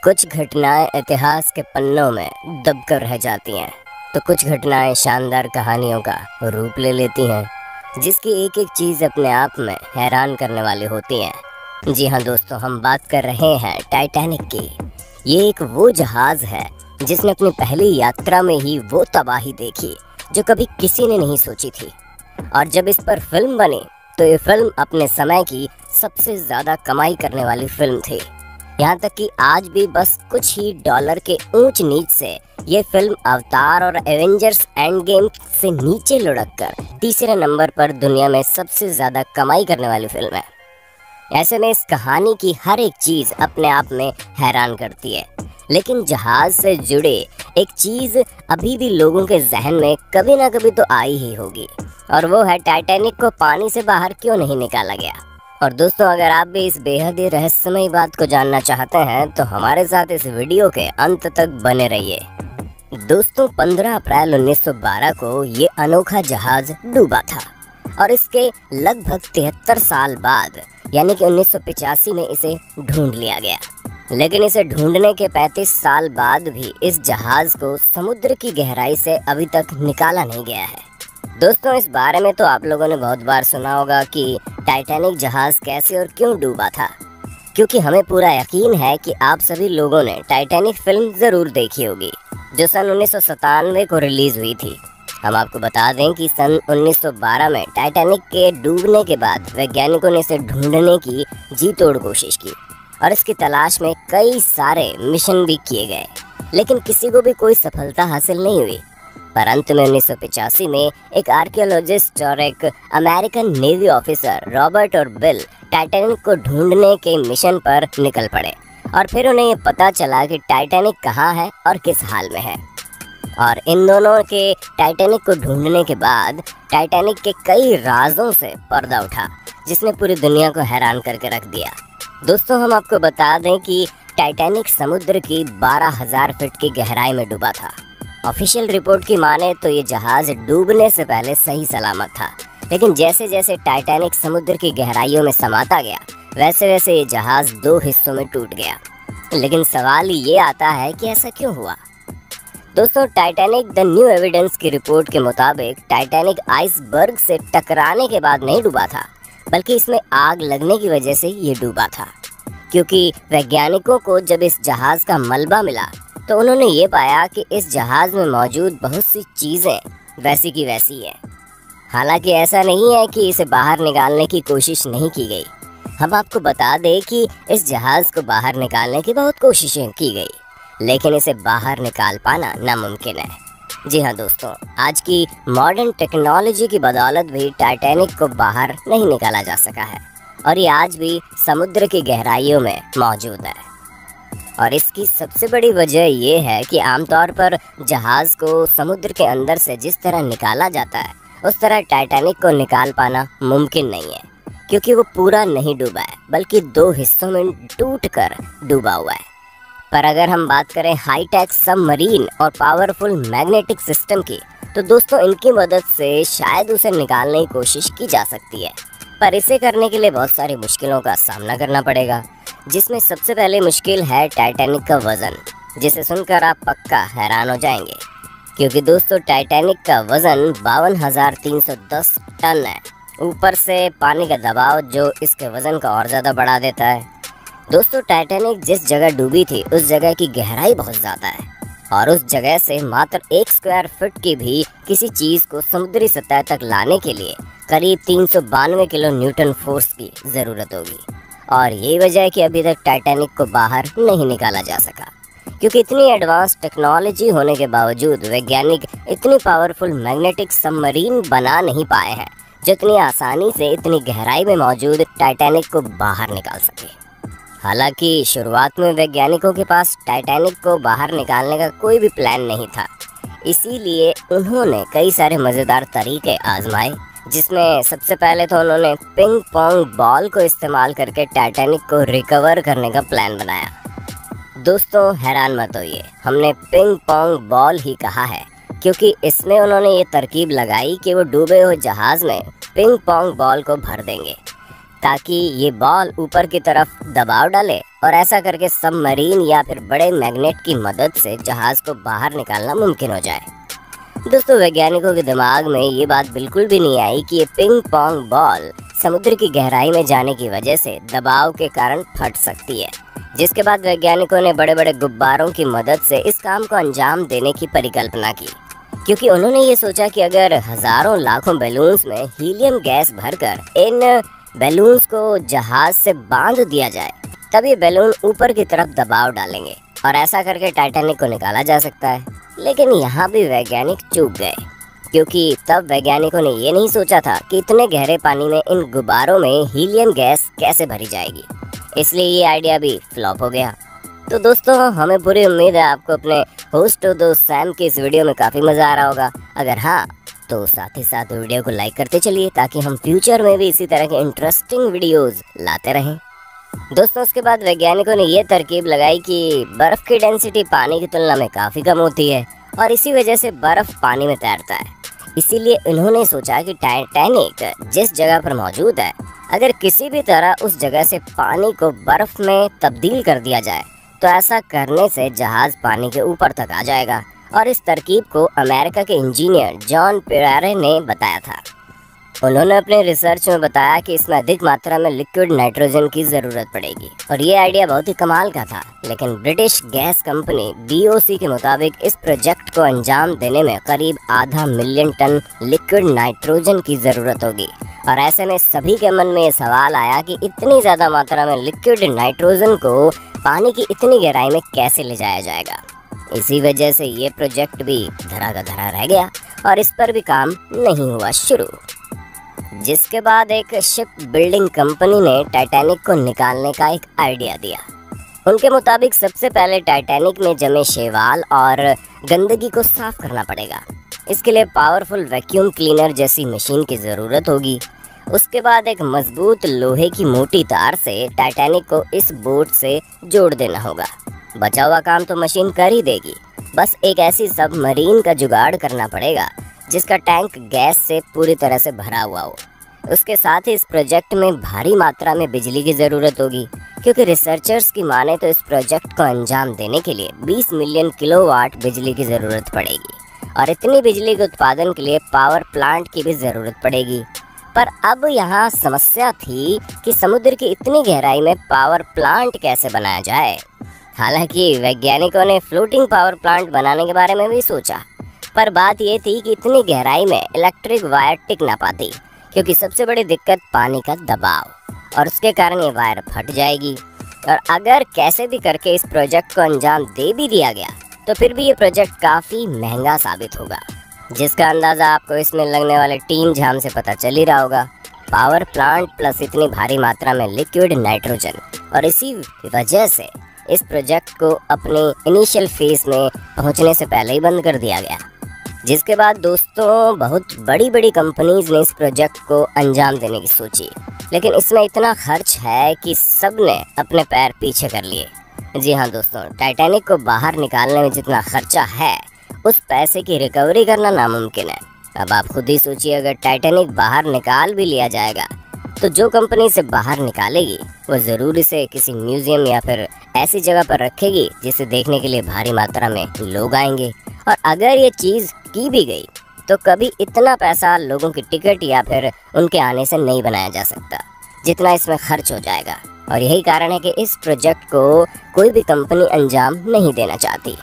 कुछ घटनाएं इतिहास के पन्नों में दबकर रह जाती हैं, तो कुछ घटनाएं शानदार कहानियों का रूप ले लेती हैं, जिसकी एक एक चीज़ अपने आप में हैरान करने वाली होती हैं। जी हाँ दोस्तों, हम बात कर रहे हैं टाइटैनिक की। ये एक वो जहाज़ है जिसने अपनी पहली यात्रा में ही वो तबाही देखी जो कभी किसी ने नहीं सोची थी। और जब इस पर फिल्म बनी तो ये फिल्म अपने समय की सबसे ज़्यादा कमाई करने वाली फिल्म थी। यहाँ तक कि आज भी बस कुछ ही डॉलर के ऊंच नीच से ये फिल्म अवतार और एवेंजर्स एंड गेम से नीचे लुढ़क कर तीसरे नंबर पर दुनिया में सबसे ज़्यादा कमाई करने वाली फिल्म है। ऐसे में इस कहानी की हर एक चीज़ अपने आप में हैरान करती है, लेकिन जहाज़ से जुड़े एक चीज़ अभी भी लोगों के जहन में कभी ना कभी तो आई ही होगी, और वो है टाइटैनिक को पानी से बाहर क्यों नहीं निकाला गया। और दोस्तों, अगर आप भी इस बेहद ही रहस्यमयी बात को जानना चाहते हैं तो हमारे साथ इस वीडियो के अंत तक बने रहिए। दोस्तों, 15 अप्रैल 1912 को ये अनोखा जहाज डूबा था और इसके लगभग 73 साल बाद यानी कि 1985 में इसे ढूंढ लिया गया। लेकिन इसे ढूंढने के 35 साल बाद भी इस जहाज को समुद्र की गहराई से अभी तक निकाला नहीं गया है। दोस्तों, इस बारे में तो आप लोगों ने बहुत बार सुना होगा कि टाइटैनिक जहाज कैसे और क्यों डूबा था, क्योंकि हमें पूरा यकीन है कि आप सभी लोगों ने टाइटैनिक फिल्म ज़रूर देखी होगी जो सन 1997 को रिलीज़ हुई थी। हम आपको बता दें कि सन 1912 में टाइटैनिक के डूबने के बाद वैज्ञानिकों ने इसे ढूंढने की जी तोड़ कोशिश की और इसकी तलाश में कई सारे मिशन भी किए गए, लेकिन किसी को भी कोई सफलता हासिल नहीं हुई। पर अंत में 1985 में एक आर्कियोलॉजिस्ट और एक अमेरिकन नेवी ऑफिसर रॉबर्ट और बिल टाइटैनिक को ढूंढने के मिशन पर निकल पड़े और फिर उन्हें ये पता चला कि टाइटैनिक कहाँ है और किस हाल में है। और इन दोनों के टाइटैनिक को ढूंढने के बाद टाइटैनिक के कई राजों से पर्दा उठा, जिसने पूरी दुनिया को हैरान करके रख दिया। दोस्तों, हम आपको बता दें कि टाइटैनिक समुद्र की 12,000 फीट की गहराई में डूबा था। ऑफिशियल रिपोर्ट की माने तो ये जहाज डूबने से पहले सही सलामत था, लेकिन जैसे जैसे टाइटैनिक समुद्र की गहराइयों में समाता गया वैसे वैसे ये जहाज 2 हिस्सों में टूट गया। लेकिन सवाल ये आता है कि ऐसा क्यों हुआ। दोस्तों, टाइटैनिक द न्यू एविडेंस की रिपोर्ट के मुताबिक टाइटैनिक आइसबर्ग से टकराने के बाद नहीं डूबा था, बल्कि इसमें आग लगने की वजह से ये डूबा था। क्योंकि वैज्ञानिकों को जब इस जहाज का मलबा मिला तो उन्होंने ये पाया कि इस जहाज़ में मौजूद बहुत सी चीज़ें वैसी की वैसी हैं। हालांकि ऐसा नहीं है कि इसे बाहर निकालने की कोशिश नहीं की गई। हम आपको बता दें कि इस जहाज़ को बाहर निकालने की बहुत कोशिशें की गई, लेकिन इसे बाहर निकाल पाना नामुमकिन है। जी हाँ दोस्तों, आज की मॉडर्न टेक्नोलॉजी की बदौलत भी टाइटैनिक को बाहर नहीं निकाला जा सका है और ये आज भी समुद्र की गहराइयों में मौजूद है। और इसकी सबसे बड़ी वजह ये है कि आमतौर पर जहाज़ को समुद्र के अंदर से जिस तरह निकाला जाता है उस तरह टाइटैनिक को निकाल पाना मुमकिन नहीं है, क्योंकि वो पूरा नहीं डूबा है बल्कि 2 हिस्सों में टूटकर डूबा हुआ है। पर अगर हम बात करें हाईटेक सबमरीन और पावरफुल मैग्नेटिक सिस्टम की, तो दोस्तों इनकी मदद से शायद उसे निकालने की कोशिश की जा सकती है, पर इसे करने के लिए बहुत सारी मुश्किलों का सामना करना पड़ेगा, जिसमें सबसे पहले मुश्किल है टाइटैनिक का वज़न, जिसे सुनकर आप पक्का हैरान हो जाएंगे। क्योंकि दोस्तों, टाइटैनिक का वज़न 52,310 टन है। ऊपर से पानी का दबाव जो इसके वज़न को और ज़्यादा बढ़ा देता है। दोस्तों, टाइटैनिक जिस जगह डूबी थी उस जगह की गहराई बहुत ज़्यादा है और उस जगह से मात्र 1 स्क्वायर फुट की भी किसी चीज़ को समुद्री सतह तक लाने के लिए करीब 392 किलो न्यूटन फोर्स की ज़रूरत होगी। और यही वजह है कि अभी तक टाइटैनिक को बाहर नहीं निकाला जा सका, क्योंकि इतनी एडवांस टेक्नोलॉजी होने के बावजूद वैज्ञानिक इतनी पावरफुल मैग्नेटिक सबमरीन बना नहीं पाए हैं जो इतनी आसानी से इतनी गहराई में मौजूद टाइटैनिक को बाहर निकाल सके। हालांकि शुरुआत में वैज्ञानिकों के पास टाइटैनिक को बाहर निकालने का कोई भी प्लान नहीं था, इसीलिए उन्होंने कई सारे मज़ेदार तरीके आजमाए, जिसमें सबसे पहले तो उन्होंने पिंग पोंग बॉल को इस्तेमाल करके टाइटैनिक को रिकवर करने का प्लान बनाया। दोस्तों, हैरान मत होइए, हमने पिंग पोंग बॉल ही कहा है क्योंकि इसमें उन्होंने ये तरकीब लगाई कि वो डूबे हुए जहाज़ में पिंग पोंग बॉल को भर देंगे ताकि ये बॉल ऊपर की तरफ दबाव डाले और ऐसा करके सबमरीन या फिर बड़े मैग्नेट की मदद से जहाज को बाहर निकालना मुमकिन हो जाए। दोस्तों, वैज्ञानिकों के दिमाग में ये बात बिल्कुल भी नहीं आई कि ये पिंग पोंग बॉल समुद्र की गहराई में जाने की वजह से दबाव के कारण फट सकती है। जिसके बाद वैज्ञानिकों ने बड़े बड़े गुब्बारों की मदद से इस काम को अंजाम देने की परिकल्पना की, क्योंकि उन्होंने ये सोचा कि अगर हजारों लाखों बैलून्स में हीलियम गैस भरकर इन बैलून्स को जहाज से बांध दिया जाए तब ये बैलून ऊपर की तरफ दबाव डालेंगे और ऐसा करके टाइटैनिक को निकाला जा सकता है। लेकिन यहाँ भी वैज्ञानिक चूक गए, क्योंकि तब वैज्ञानिकों ने ये नहीं सोचा था कि इतने गहरे पानी में इन गुब्बारों में हीलियम गैस कैसे भरी जाएगी। इसलिए ये आइडिया भी फ्लॉप हो गया। तो दोस्तों, हमें पूरी उम्मीद है आपको अपने होस्ट दोस्त सैम की इस वीडियो में काफ़ी मज़ा आ रहा होगा। अगर हाँ, तो साथ ही साथ वीडियो को लाइक करते चलिए ताकि हम फ्यूचर में भी इसी तरह के इंटरेस्टिंग वीडियोस लाते रहें। दोस्तों, उसके बाद वैज्ञानिकों ने ये तरकीब लगाई कि बर्फ़ की डेंसिटी पानी की तुलना में काफ़ी कम होती है और इसी वजह से बर्फ़ पानी में तैरता है। इसीलिए उन्होंने सोचा कि टाइटैनिक जिस जगह पर मौजूद है, अगर किसी भी तरह उस जगह से पानी को बर्फ़ में तब्दील कर दिया जाए तो ऐसा करने से जहाज़ पानी के ऊपर तक आ जाएगा। और इस तरकीब को अमेरिका के इंजीनियर जॉन पिरारे ने बताया था। उन्होंने अपने रिसर्च में बताया कि इसमें अधिक मात्रा में लिक्विड नाइट्रोजन की ज़रूरत पड़ेगी और ये आइडिया बहुत ही कमाल का था। लेकिन ब्रिटिश गैस कंपनी BOC के मुताबिक इस प्रोजेक्ट को अंजाम देने में करीब 0.5 मिलियन टन लिक्विड नाइट्रोजन की ज़रूरत होगी। और ऐसे में सभी के मन में ये सवाल आया कि इतनी ज़्यादा मात्रा में लिक्विड नाइट्रोजन को पानी की इतनी गहराई में कैसे ले जाया जाएगा। इसी वजह से ये प्रोजेक्ट भी धरा का धरा रह गया और इस पर भी काम नहीं हुआ शुरू। जिसके बाद एक शिप बिल्डिंग कंपनी ने टाइटैनिक को निकालने का एक आइडिया दिया। उनके मुताबिक सबसे पहले टाइटैनिक में जमे शैवाल और गंदगी को साफ करना पड़ेगा। इसके लिए पावरफुल वैक्यूम क्लीनर जैसी मशीन की ज़रूरत होगी। उसके बाद एक मजबूत लोहे की मोटी तार से टाइटैनिक को इस बोट से जोड़ देना होगा। बचा हुआ काम तो मशीन कर ही देगी, बस एक ऐसी सबमरीन का जुगाड़ करना पड़ेगा जिसका टैंक गैस से पूरी तरह से भरा हुआ हो। उसके साथ ही इस प्रोजेक्ट में भारी मात्रा में बिजली की ज़रूरत होगी, क्योंकि रिसर्चर्स की माने तो इस प्रोजेक्ट को अंजाम देने के लिए 20 मिलियन किलोवाट बिजली की ज़रूरत पड़ेगी और इतनी बिजली के उत्पादन के लिए पावर प्लांट की भी ज़रूरत पड़ेगी। पर अब यहाँ समस्या थी कि समुद्र की इतनी गहराई में पावर प्लांट कैसे बनाया जाए। हालांकि वैज्ञानिकों ने फ्लोटिंग पावर प्लांट बनाने के बारे में भी सोचा, पर बात ये थी कि इतनी गहराई में इलेक्ट्रिक वायर टिक ना पाती, क्योंकि सबसे बड़ी दिक्कत पानी का दबाव और उसके कारण ये वायर फट जाएगी। और अगर कैसे भी करके इस प्रोजेक्ट को अंजाम दे भी दिया गया तो फिर भी ये प्रोजेक्ट काफ़ी महंगा साबित होगा, जिसका अंदाज़ा आपको इसमें लगने वाले टीम झाम से पता चल ही रहा होगा। पावर प्लांट प्लस इतनी भारी मात्रा में लिक्विड नाइट्रोजन, और इसी वजह से इस प्रोजेक्ट को अपने इनिशियल फेज में पहुंचने से पहले ही बंद कर दिया गया। जिसके बाद दोस्तों, बहुत बड़ी बड़ी कंपनीज ने इस प्रोजेक्ट को अंजाम देने की सोची, लेकिन इसमें इतना खर्च है कि सब ने अपने पैर पीछे कर लिए। जी हाँ दोस्तों, टाइटैनिक को बाहर निकालने में जितना खर्चा है उस पैसे की रिकवरी करना नामुमकिन है। अब आप खुद ही सोचिए, अगर टाइटैनिक बाहर निकाल भी लिया जाएगा तो जो कंपनी इसे बाहर निकालेगी वो ज़रूर इसे किसी म्यूजियम या फिर ऐसी जगह पर रखेगी जिसे देखने के लिए भारी मात्रा में लोग आएंगे। और अगर ये चीज़ की भी गई तो कभी इतना पैसा लोगों की टिकट या फिर उनके आने से नहीं बनाया जा सकता जितना इसमें खर्च हो जाएगा। और यही कारण है कि इस प्रोजेक्ट को कोई भी कंपनी अंजाम नहीं देना चाहती।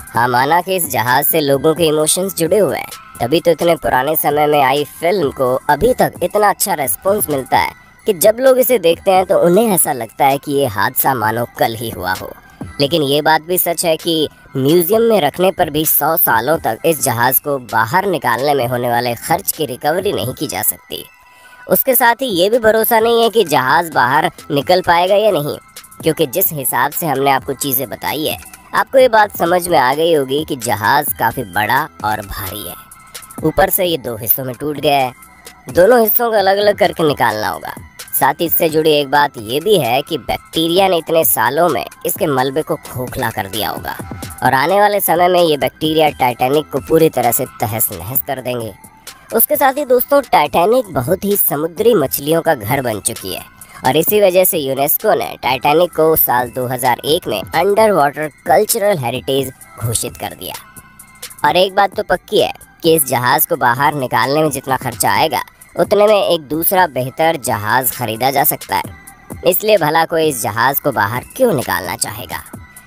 हाँ, माना कि इस जहाज़ से लोगों के इमोशंस जुड़े हुए हैं, तभी तो इतने पुराने समय में आई फिल्म को अभी तक इतना अच्छा रेस्पॉन्स मिलता है कि जब लोग इसे देखते हैं तो उन्हें ऐसा लगता है कि ये हादसा मानो कल ही हुआ हो। लेकिन ये बात भी सच है कि म्यूजियम में रखने पर भी 100 सालों तक इस जहाज़ को बाहर निकालने में होने वाले खर्च की रिकवरी नहीं की जा सकती। उसके साथ ही ये भी भरोसा नहीं है कि जहाज़ बाहर निकल पाएगा या नहीं, क्योंकि जिस हिसाब से हमने आपको चीज़ें बताई है, आपको ये बात समझ में आ गई होगी कि जहाज़ काफ़ी बड़ा और भारी है। ऊपर से ये 2 हिस्सों में टूट गया है, दोनों हिस्सों को अलग अलग करके निकालना होगा। साथ ही इससे जुड़ी एक बात ये भी है कि बैक्टीरिया ने इतने सालों में इसके मलबे को खोखला कर दिया होगा और आने वाले समय में ये बैक्टीरिया टाइटैनिक को पूरी तरह से तहस नहस कर देंगे। उसके साथ ही दोस्तों, टाइटैनिक बहुत ही समुद्री मछलियों का घर बन चुकी है और इसी वजह से यूनेस्को ने टाइटैनिक को साल 2001 में अंडर वाटर कल्चरल हेरिटेज घोषित कर दिया। और एक बात तो पक्की है कि इस जहाज़ को बाहर निकालने में जितना खर्चा आएगा उतने में एक दूसरा बेहतर जहाज़ खरीदा जा सकता है। इसलिए भला कोई इस जहाज़ को बाहर क्यों निकालना चाहेगा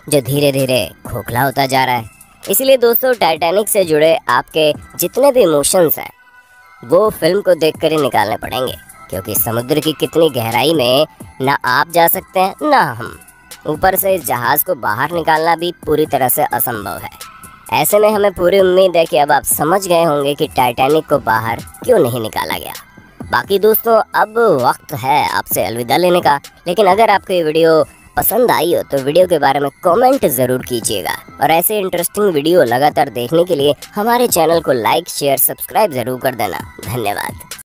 जो धीरे धीरे खोखला होता जा रहा है। इसलिए दोस्तों, टाइटैनिक से जुड़े आपके जितने भी इमोशंस हैं वो फिल्म को देखकर ही निकालने पड़ेंगे, क्योंकि समुद्र की कितनी गहराई में ना आप जा सकते हैं ना हम। ऊपर से इस जहाज़ को बाहर निकालना भी पूरी तरह से असंभव है। ऐसे में हमें पूरी उम्मीद है कि अब आप समझ गए होंगे कि टाइटैनिक को बाहर क्यों नहीं निकाला गया। बाकी दोस्तों, अब वक्त है आपसे अलविदा लेने का। लेकिन अगर आपको ये वीडियो पसंद आई हो तो वीडियो के बारे में कमेंट ज़रूर कीजिएगा, और ऐसे इंटरेस्टिंग वीडियो लगातार देखने के लिए हमारे चैनल को लाइक, शेयर, सब्सक्राइब ज़रूर कर देना। धन्यवाद।